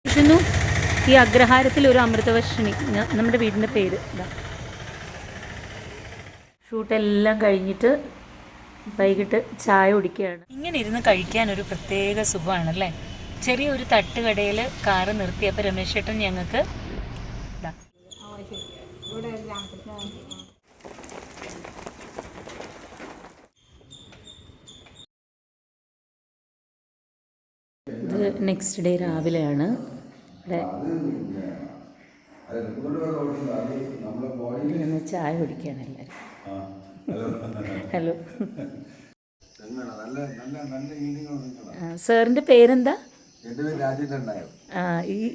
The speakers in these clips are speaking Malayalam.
ഇതിനു ഈ അഗ്രഹാരത്തിൽ ഒരു അമൃതവർഷിണി നമ്മുടെ വീടിൻ്റെ പേര് ഇതാ. ഷൂട്ടെല്ലാം കഴിഞ്ഞിട്ട് വൈകിട്ട് ചായ കുടിക്കുകയാണ്. ഇങ്ങനെ ഇരുന്ന് കഴിക്കാൻ ഒരു പ്രത്യേക സുഖമാണല്ലേ. ചെറിയൊരു തട്ടുകടയിൽ കാറ് നിർത്തിയപ്പോൾ രമേശ് ചേട്ടൻ ഞങ്ങൾക്ക് ഇതാ ഇത് നെക്സ്റ്റ് ഡേ രാവിലെയാണ്. ഇവിടെ ചായ കുടിക്കുകയാണ് എല്ലാവരും. ഹലോ, സാറിൻ്റെ പേരെന്താ?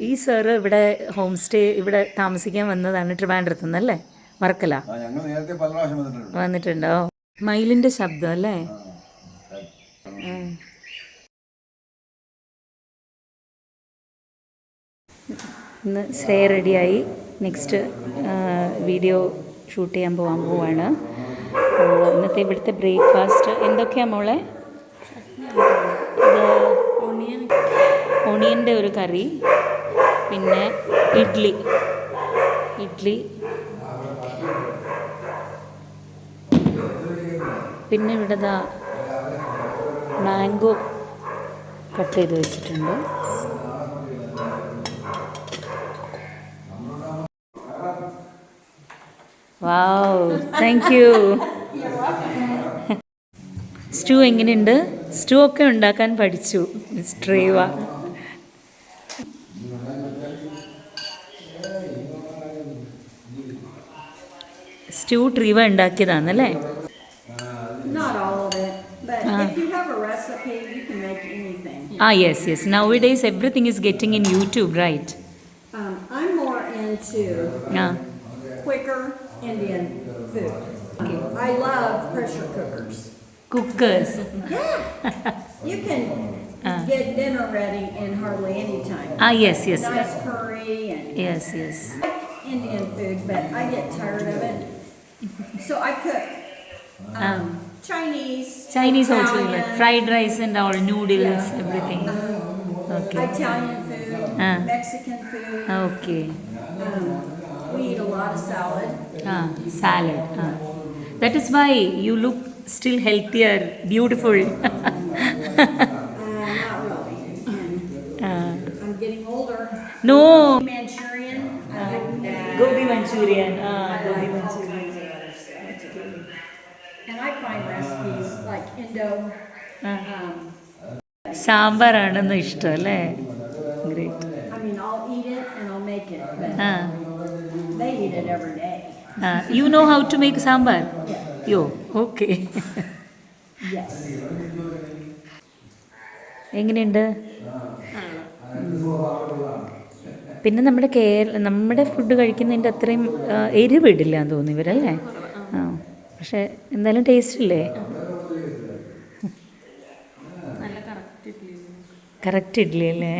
ഈ സാറ് ഇവിടെ ഹോം സ്റ്റേ ഇവിടെ താമസിക്കാൻ വന്നതാണ് ട്രിവാൻഡ്രത്ത് നിന്നല്ലേ? വർക്കല വന്നിട്ടുണ്ടോ? മയിലിൻ്റെ ശബ്ദം അല്ലേ? ഇന്ന് സ്റ്റേ റെഡിയായി. നെക്സ്റ്റ് വീഡിയോ ഷൂട്ട് ചെയ്യാൻ പോവാണ്. ഇന്നത്തെ ഇവിടുത്തെ ബ്രേക്ക്ഫാസ്റ്റ് എന്തൊക്കെയാണ് മോളെ? ഓണിയൻ്റെ ഒരു കറി, പിന്നെ ഇഡ്ഡലി, പിന്നെ ഇവിടെ മാംഗോ കട്ട് ചെയ്ത് വെച്ചിട്ടുണ്ട്. Wow, thank you. സ്റ്റൂ എങ്ങനെയുണ്ട്? സ്റ്റൂ ഒക്കെ ഉണ്ടാക്കാൻ പഠിച്ചു മിസ് ട്രീവ. സ്റ്റൂ ട്രീവ ഉണ്ടാക്കിയതാണല്ലേ? Yes. Nowadays everything is getting in YouTube, right? I'm more into quicker Indian food. Okay. I love pressure cookers. Yeah. You can get dinner ready in hardly any time. Yes. Nice curry and yes. Indian food, but I get tired of it. So I cook Chinese Italian, also, like fried rice and all, noodles, everything. Okay. Italian food, Mexican food. Okay. We eat a lot of salad. Salad. That is why you look still healthier, beautiful. Not really. I'm getting older. No. Manchurian. Gobi Manchurian. Gobi Manchurian. And I find recipes like Indo. സാമ്പാറാണെന്ന് ഇഷ്ടം അല്ലേ? Great. I mean, I'll eat it and I'll make it, but they eat it every day. You know how to make sambar? Yeah. Yo, okay. Yes. എങ്ങനെയുണ്ട്? പിന്നെ നമ്മുടെ ഫുഡ് കഴിക്കുന്നതിൻ്റെ അത്രയും എരിവിടില്ല എന്ന് തോന്നി ഇവരല്ലേ? പക്ഷെ എന്തായാലും ടേസ്റ്റ് ഇല്ലേ? കറക്റ്റ് ഇഡ്ഡലി അല്ലേ?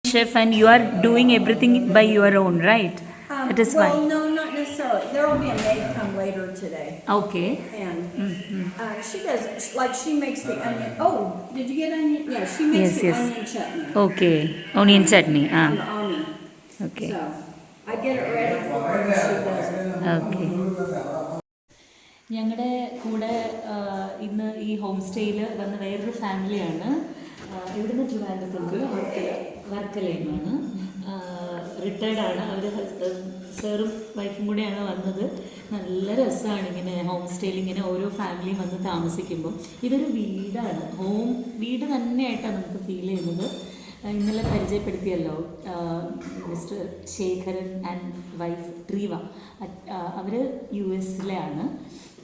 Chef, and you are doing everything by your own, right? That is well, fine. no, not necessarily. There will be a maid come later today. Okay. And she does, like she makes the onion. Oh, did you get onion? Yeah, she makes the onion chutney. Okay, onion chutney. Okay. So I get it ready for her and she does it. Okay. ഞങ്ങളുടെ കൂടെ ഇന്ന് ഈ ഹോം സ്റ്റേയിൽ വന്ന വേറൊരു ഫാമിലിയാണ്. ഇവിടുന്ന് ട്രിവാൻഡ്രത്തുണ്ട്, വർക്കലയിൽ നിന്നാണ്. റിട്ടയർഡാണ് അവർ. സാറും വൈഫും കൂടെയാണ് വന്നത്. നല്ല രസമാണ് ഇങ്ങനെ ഹോം സ്റ്റേയിൽ ഇങ്ങനെ ഓരോ ഫാമിലിയും വന്ന് താമസിക്കുമ്പോൾ. ഇതൊരു വീടാണ്, വീട് തന്നെയായിട്ടാണ് നമുക്ക് ഫീൽ ചെയ്യുന്നത്. ഇന്നലെ പരിചയപ്പെടുത്തിയല്ലോ മിസ്റ്റർ ശേഖരൻ ആൻഡ് വൈഫ് ട്രീവ. അവർ US-ലാണ്.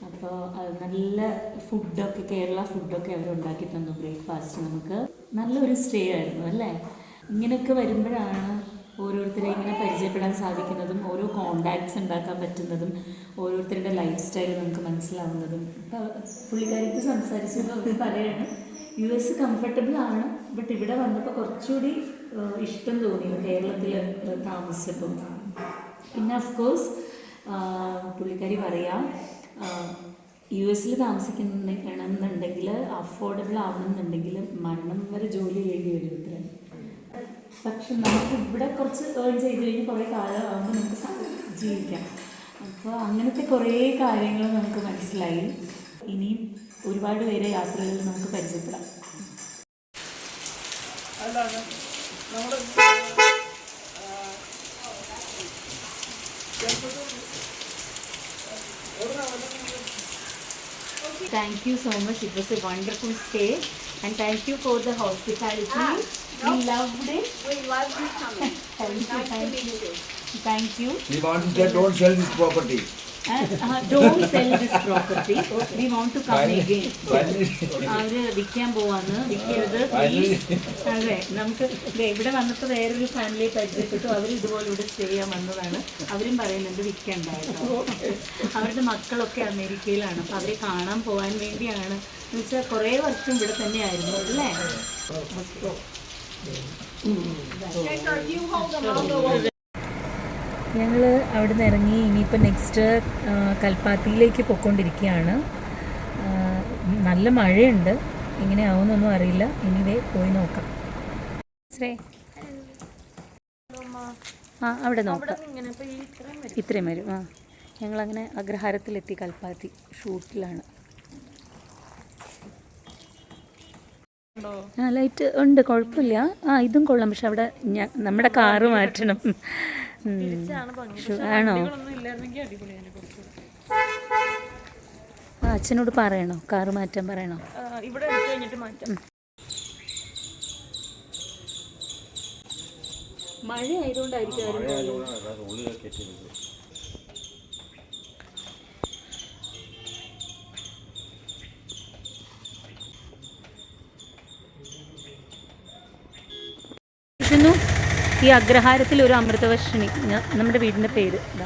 അപ്പോൾ നല്ല ഫുഡൊക്കെ, കേരള ഫുഡൊക്കെ അവരുണ്ടാക്കി തന്നു. ബ്രേക്ക്ഫാസ്റ്റ് നമുക്ക് നല്ലൊരു സ്റ്റേ ആയിരുന്നു അല്ലേ? ഇങ്ങനെയൊക്കെ വരുമ്പോഴാണ് ഓരോരുത്തരെ ഇങ്ങനെ പരിചയപ്പെടാൻ സാധിക്കുന്നതും ഓരോ കോണ്ടാക്ട്സ് ഉണ്ടാക്കാൻ പറ്റുന്നതും ഓരോരുത്തരുടെ ലൈഫ് സ്റ്റൈൽ നമുക്ക് മനസ്സിലാവുന്നതും. പുള്ളിക്കാരിക്ക് സംസാരിച്ചപ്പോൾ അവർ പറയുകയാണ് US കംഫർട്ടബിൾ ആണ്, ബട്ട് ഇവിടെ വന്നപ്പോൾ കുറച്ചുകൂടി ഇഷ്ടം തോന്നി കേരളത്തിൽ താമസിച്ചപ്പം. പിന്നെ ഓഫ്കോഴ്സ് പുള്ളിക്കാരി പറയാം US താമസിക്കണമെന്നുണ്ടെങ്കിൽ അഫോർഡബിൾ ആവണമെന്നുണ്ടെങ്കിൽ മരണം വരെ ജോലി ചെയ്യേണ്ടി വരും. ഇത്ര പക്ഷെ നമുക്ക് ഇവിടെ കുറച്ച് ഏൺ ചെയ്ത് കഴിഞ്ഞ് കുറേ കാലമാകുമ്പോൾ നമുക്ക് ജീവിക്കാം. അപ്പോൾ അങ്ങനത്തെ കുറേ കാര്യങ്ങൾ നമുക്ക് മനസ്സിലായി. ഇനിയും ഒരുപാട് പേരെ യാത്രകളിൽ നമുക്ക് പരിചയപ്പെടാം. Thank you so much. It was a wonderful stay, and thank you for the hospitality. We loved it. We love you coming. Thank you. We want to say don't sell this property. Don't sell this property. We want to come again. അവര് വിൽക്കാൻ പോവാന്ന്, വിൽക്കരുത് പ്ലീസ്. അതെ, നമുക്ക് ഇവിടെ വന്നപ്പോൾ വേറൊരു ഫാമിലിയെ പരിചയപ്പെട്ടു. അവർ ഇതുപോലെ ഇവിടെ സ്റ്റേ ചെയ്യാൻ വന്നതാണ്. അവരും പറയുന്നുണ്ട് വിൽക്കണ്ടായിരുന്നു. അവരുടെ മക്കളൊക്കെ അമേരിക്കയിലാണ്. അപ്പോൾ അവരെ കാണാൻ പോകാൻ വേണ്ടിയാണ്. എന്ന് വെച്ചാൽ കുറേ വർഷം ഇവിടെ തന്നെയായിരുന്നു അല്ലേ? ഞങ്ങൾ അവിടെ നിന്ന് ഇറങ്ങി. ഇനിയിപ്പോൾ നെക്സ്റ്റ് കൽപ്പാത്തിയിലേക്ക് പോയിക്കൊണ്ടിരിക്കുകയാണ്. നല്ല മഴയുണ്ട്, എങ്ങനെയാവുമെന്നൊന്നും അറിയില്ല. എനിവേ പോയി നോക്കാം. അവിടെ നോക്കാം. ഇത്രയും വരും. ഞങ്ങളങ്ങനെ അഗ്രഹാരത്തിലെത്തി. കൽപ്പാത്തി ഷൂട്ടിലാണ്. ലൈറ്റ് ഉണ്ട്, കുഴപ്പമില്ല. ഇതും കൊള്ളാം. പക്ഷെ അവിടെ നമ്മുടെ കാറ് മാറ്റണം. ആണോ? അച്ഛനോട് പറയണോ കാറ് മാറ്റാൻ പറയണോ? ഇവിടെ എടുത്തു കഴിഞ്ഞിട്ട് മാറ്റാം. മഴ ആയതുകൊണ്ടായിരിക്കും. ഈ അഗ്രഹാരത്തിൽ ഒരു അമൃതവർഷിണി, നമ്മുടെ വീടിൻ്റെ പേര് ഇതാ.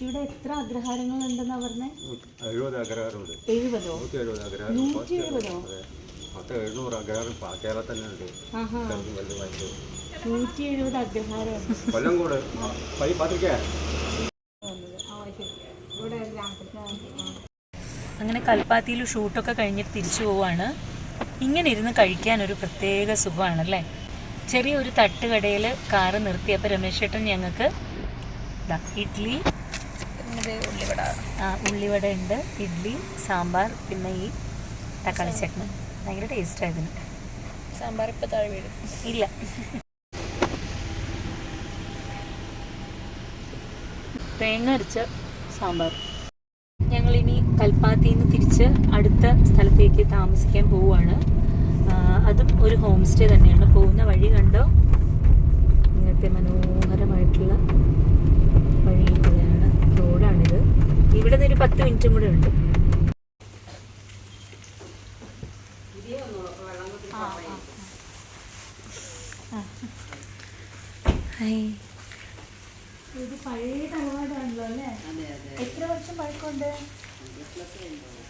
ഇവിടെ എത്ര അഗ്രഹാരങ്ങളുണ്ടെന്നാ പറഞ്ഞേ? 70 അഗ്രഹാരമുണ്ട്. 70ഓ? 170ഓ? 700 അഗ്രഹാരം കേരളത്തിൽ ഉണ്ട്. 170 അഗ്രഹാരം. കൊല്ലംകോട് അങ്ങനെ കൽപ്പാത്തിയിൽ ഷൂട്ടൊക്കെ കഴിഞ്ഞിട്ട് തിരിച്ചു പോവാണ്. ഇങ്ങനെ ഇരുന്ന് കഴിക്കാൻ ഒരു പ്രത്യേക സുഖമാണല്ലേ. ചെറിയൊരു തട്ടുകടയിൽ കാറ് നിർത്തിയപ്പോൾ രമേശ് ചേട്ടൻ ഞങ്ങൾക്ക് ഇഡ്ഡലി, ഉള്ളിവട ഉണ്ട്, ഇഡ്ഡലി, സാമ്പാർ, പിന്നെ ഈ തക്കാളി ചട്നി. ഭയങ്കര ടേസ്റ്റായതിന്. സാമ്പാർ ഇപ്പം താഴെ വീഴും. ഇല്ല, തേങ്ങ അരച്ച സാമ്പാർ. ഞങ്ങളിനി കൽപ്പാത്തിയിൽ നിന്ന് തിരിച്ച് അടുത്ത സ്ഥലത്തേക്ക് താമസിക്കാൻ പോവുകയാണ്. അതും ഒരു ഹോം സ്റ്റേ തന്നെയാണ്. പോകുന്ന വഴി കണ്ടോ, ഇങ്ങനത്തെ മനോഹരമായിട്ടുള്ള വഴിയിൽ കൂടെയാണ്. റോഡാണിത്. ഇവിടെ നിന്ന് ഒരു 10 മിനിറ്റും കൂടെ ഉണ്ട്. ഇത് പഴയ തറവാടാണല്ലോ അല്ലേ? എത്ര വർഷം പഴക്കമുണ്ട്?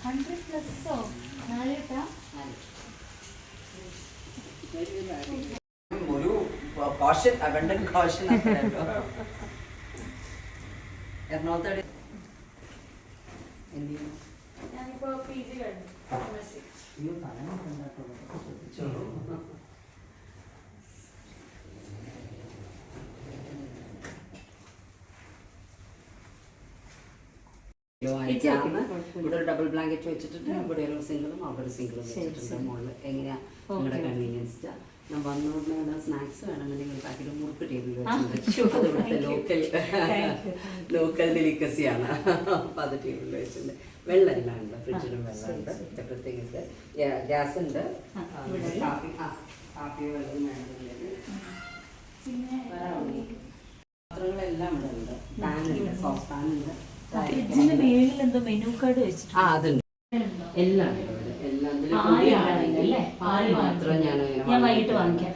100+ഓ? 4 ഒരു കോഷൻ, അബണ്ടന്റ് കോഷൻ. എറണാകുളത്ത് ഞാനിപ്പോ PG കഴിഞ്ഞു. ഇവിടെ ഒരു ഡബിൾ ബ്ലാങ്കറ്റ് വെച്ചിട്ടുണ്ട്. ഇവിടെ ഒരു സിംഗിളും അവിടെ ഒരു സിംഗിളും വെച്ചിട്ടുണ്ട്. മുകളിൽ എങ്ങനെയാ നിങ്ങളുടെ കൺവീനിയൻസ്. ഞാൻ വന്നോടുന്ന സ്നാക്സ് വേണമെന്നുണ്ടെങ്കിൽ ഒരു പാക്കറ്റ് മുറുക്ക് ടേബിൾ വെച്ചിട്ടുണ്ട്. അത് ഇവിടുത്തെ ലോക്കൽ ഡെലിക്കസിയാണ്. അപ്പോൾ അത് ടേബിളിൽ വെച്ചിട്ടുണ്ട്. വെള്ളം എല്ലാം ഉണ്ട്, ഫ്രിഡ്ജിലും വെള്ളമുണ്ട്. എവറിത്തിങ് ഉണ്ട്. ഗ്യാസ് ഉണ്ട്. കാപ്പി വെള്ളം വേണമെന്നുണ്ടെങ്കിൽ പാത്രങ്ങളെല്ലാം ഇവിടെ ഉണ്ട്. പാനുണ്ട്, സോസ് പാനുണ്ട്. ഫ്രിഡ്ജിന്റെ മേളിൽ എന്തോ മെനു കാർഡ് വെച്ചിട്ടുണ്ട്. അതുണ്ട്, എല്ലാം എല്ലാം മാത്രം ഞാൻ വൈകിട്ട് വാങ്ങിക്കാം.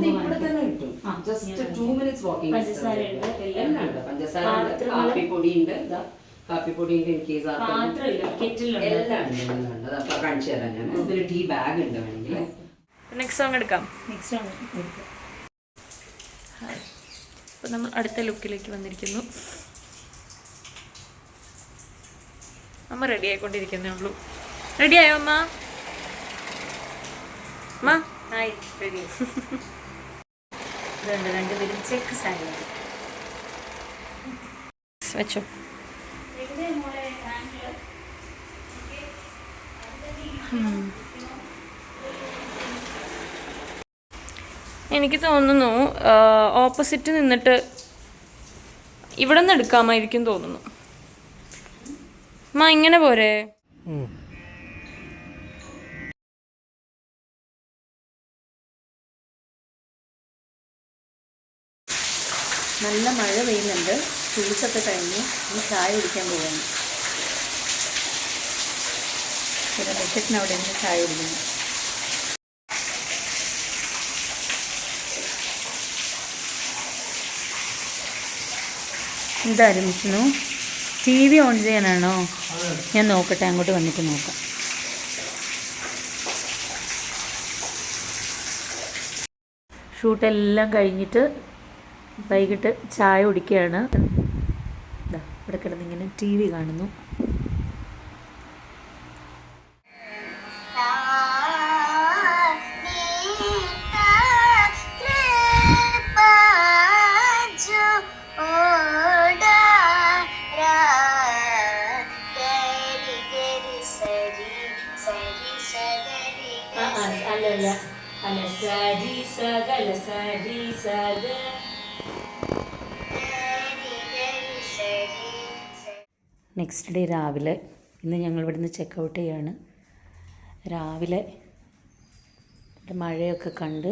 ഇവിടെ തന്നെ കിട്ടും. Just 2 minutes walking. എല്ലാം ഉണ്ട്. പഞ്ചസാര ഉണ്ട്, കാപ്പിപ്പൊടിയുണ്ട്. കാപ്പിപ്പൊടിയുണ്ട്. ഇൻ കേസ് എല്ലാം ഉണ്ട്, എല്ലാം ഉണ്ട്. അപ്പൊ കാണിച്ചു തരാം ഞാൻ. ഇതിൽ ടീ ബാഗ് ഉണ്ട് വേണമെങ്കിൽ. നെക്സ്റ്റ് സോങ് എടുക്കാം. നെക്സ്റ്റ് ആണ്. അപ്പോൾ നമ്മൾ അടുത്ത ലുക്കിലേക്ക് വന്നിരിക്കുന്നു. അമ്മ റെഡി ആയിക്കൊണ്ടിരിക്കുന്നേ ഉള്ളൂ. റെഡിയായോ അമ്മ? അമ്മ ഹായ് റെഡി ഇതുണ്ട് രണ്ടുപേരും ചെക്ക് സാരിയാണ്. വെച്ചോ. എനിക്ക് തോന്നുന്നു ഓപ്പോസിറ്റ് നിന്നിട്ട് ഇവിടെ നിന്ന് എടുക്കാമായിരിക്കും തോന്നുന്നു. അമ്മ ഇങ്ങനെ പോരെ? നല്ല മഴ പെയ്യുന്നുണ്ട്. ജ്യൂസൊക്കെ കഴിഞ്ഞ് ഈ ചായ കുടിക്കാൻ പോവാണ്. പിന്നെ വെക്കറ്റിന് അവിടെ നിന്ന് ചായ കുടിക്കുന്നു. എന്തായാലും വിഷ്ണു TV ഓൺ ചെയ്യാനാണോ? ഞാൻ നോക്കട്ടെ, അങ്ങോട്ട് വന്നിട്ട് നോക്കാം. ഷൂട്ടെല്ലാം കഴിഞ്ഞിട്ട് വൈകിട്ട് ചായ കുടിക്കുകയാണ്. ഇവിടെ കിടന്നിങ്ങനെ TV കാണുന്നു. നെക്സ്റ്റ് ഡേ രാവിലെ, ഇന്ന് ഞങ്ങൾ ഇവിടുന്ന് ചെക്കൗട്ട് ചെയ്യാണ്. രാവിലെ മഴയൊക്കെ കണ്ട്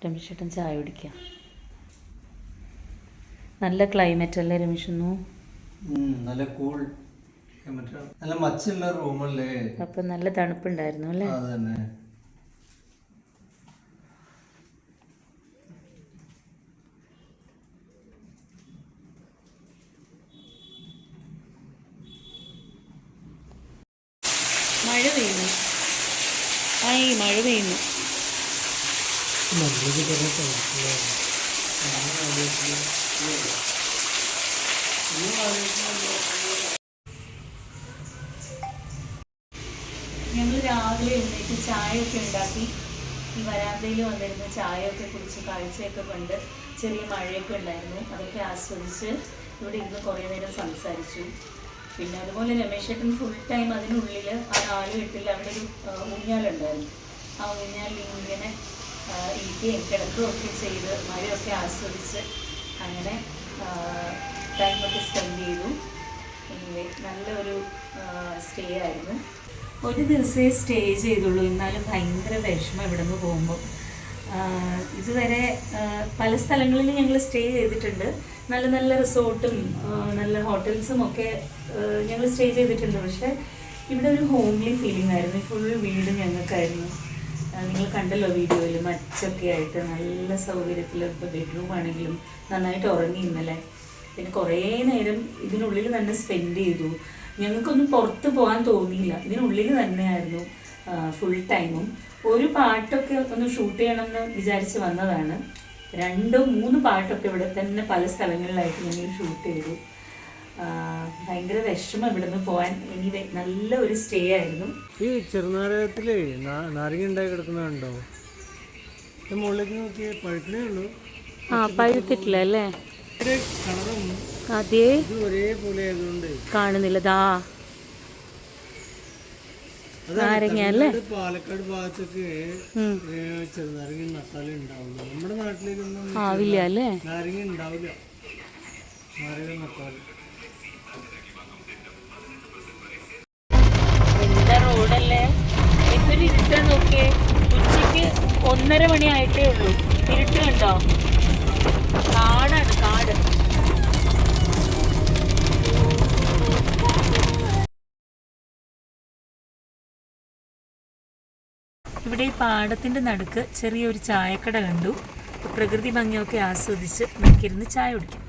രമേശേട്ടൻ ചായ കുടിക്കുക. നല്ല ക്ലൈമറ്റ് അല്ലേ രമേശൊന്നു? നല്ല കൂൾ, നല്ല മച്ചുള്ള റൂമല്ലേ. അപ്പം നല്ല തണുപ്പുണ്ടായിരുന്നു അല്ലേ? അതന്നെ. മഴ പെയ്യുന്നു. മഴ പെയ്യുന്നു. ഞങ്ങൾ രാവിലെ എഴുന്നേറ്റ് ചായയൊക്കെ ഉണ്ടാക്കി ഈ വരാന്തയിൽ വന്നിരുന്ന് ചായയൊക്കെ കുടിച്ച് കാഴ്ചയൊക്കെ കണ്ട് ചെറിയ മഴയൊക്കെ ഉണ്ടായിരുന്നു. അതൊക്കെ ആസ്വദിച്ച് ഇവിടെ ഇരുന്ന് കുറേ നേരം സംസാരിച്ചു. പിന്നെ അതുപോലെ രമേശേട്ടൻ ഫുൾ ടൈം അതിനുള്ളിൽ ആ 4 കെട്ടിൽ അവിടെ ഒരു ഊഞ്ഞാലുണ്ടായിരുന്നു. ആ ഊഞ്ഞാലിൽ ഇങ്ങനെ ഇരിക്കുകയും കിടക്കുകയും ഒക്കെ ചെയ്ത് മഴയൊക്കെ ആസ്വദിച്ച് അങ്ങനെ ടൈമൊക്കെ സ്പെൻഡ് ചെയ്തു. എനിവേ നല്ലൊരു സ്റ്റേ ആയിരുന്നു. ഒരു ദിവസമേ സ്റ്റേ ചെയ്തുള്ളൂ, എന്നാലും ഭയങ്കര വിഷമം ഇവിടെ നിന്ന് പോകുമ്പോൾ. ഇതുവരെ പല സ്ഥലങ്ങളിൽ ഞങ്ങൾ സ്റ്റേ ചെയ്തിട്ടുണ്ട്. നല്ല നല്ല റിസോർട്ടും നല്ല ഹോട്ടൽസും ഒക്കെ ഞങ്ങൾ സ്റ്റേ ചെയ്തിട്ടുണ്ട്. പക്ഷേ ഇവിടെ ഒരു ഹോംലി ഫീലിംഗ് ആയിരുന്നു. ഫുൾ വീട് ഞങ്ങൾക്കായിരുന്നു. നിങ്ങൾ കണ്ടല്ലോ വീഡിയോയിൽ, മച്ചൊക്കെ ആയിട്ട് നല്ല സൗകര്യത്തിൽ. ഇപ്പോൾ ബെഡ്റൂം ആണെങ്കിലും നന്നായിട്ട് ഉറങ്ങി ഇന്നലെ. പിന്നെ കുറേ നേരം ഇതിനുള്ളിൽ തന്നെ സ്പെൻഡ് ചെയ്തു. ഞങ്ങൾക്കൊന്നും പുറത്ത് പോകാൻ തോന്നിയില്ല, ഇതിനുള്ളിൽ തന്നെയായിരുന്നു ഫുൾ ടൈമും. ഒരു പാട്ടൊക്കെ ഒന്ന് ഷൂട്ട് ചെയ്യണമെന്ന് വിചാരിച്ച് വന്നതാണ്. 2-3 പാട്ടൊക്കെ ഇവിടെ തന്നെ പല സ്ഥലങ്ങളിലായിട്ട് ഞങ്ങൾ ഷൂട്ട് ചെയ്തു. ഭയങ്കര വിഷമം ഇവിടെ നിന്ന് പോകാൻ. എനിവേ നല്ല ഒരു സ്റ്റേ ആയിരുന്നു. ഈ ചെറുനാരകത്തില് നാരങ്ങ ഉണ്ടായി കിടക്കുന്നുണ്ടോ? മുകളിലേക്ക് നോക്കി പഴുക്കണേ ഉള്ളൂ. പഴുത്തിട്ടില്ല അല്ലേ? കളറും അതേ ഒരേപോലെ ആയതുകൊണ്ട് കാണുന്നില്ലതാ നാരങ്ങ അല്ലേ? പാലക്കാട് ഭാഗത്തൊക്കെ ചെറുനാരങ്ങ നട്ടാലേ ഉണ്ടാവുള്ളൂ. നമ്മുടെ നാട്ടിലേക്കൊന്നും ആവില്ല അല്ലേ? നാരങ്ങ ഉണ്ടാവില്ല. നാരങ്ങ നട്ടാൽ എന്താ റോഡല്ലേ? എന്തൊരു ഇരുട്ട് നോക്കിയേ. ഉച്ചയ്ക്ക് 1:30 മണി ആയിട്ടേ ഉള്ളൂ. ഇരുട്ട് കണ്ടോ? കാടാണ്, കാട്. ഇവിടെ ഈ പാടത്തിൻ്റെ നടുക്ക് ചെറിയൊരു ചായക്കട കണ്ടു. പ്രകൃതി ഭംഗിയൊക്കെ ആസ്വദിച്ച് നമുക്കിരുന്ന് ചായ കുടിക്കാം.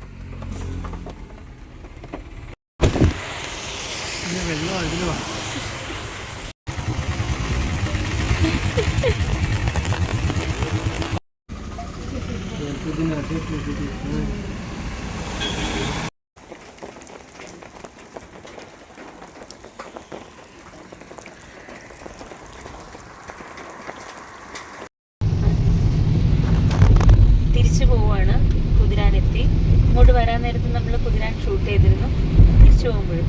വെള്ളം അതിന് ഇങ്ങോട്ട് വരാൻ നേരത്ത് നമ്മൾ കുതിരാൻ ഷൂട്ട് ചെയ്തിരുന്നു, തിരിച്ചു പോകുമ്പോഴും.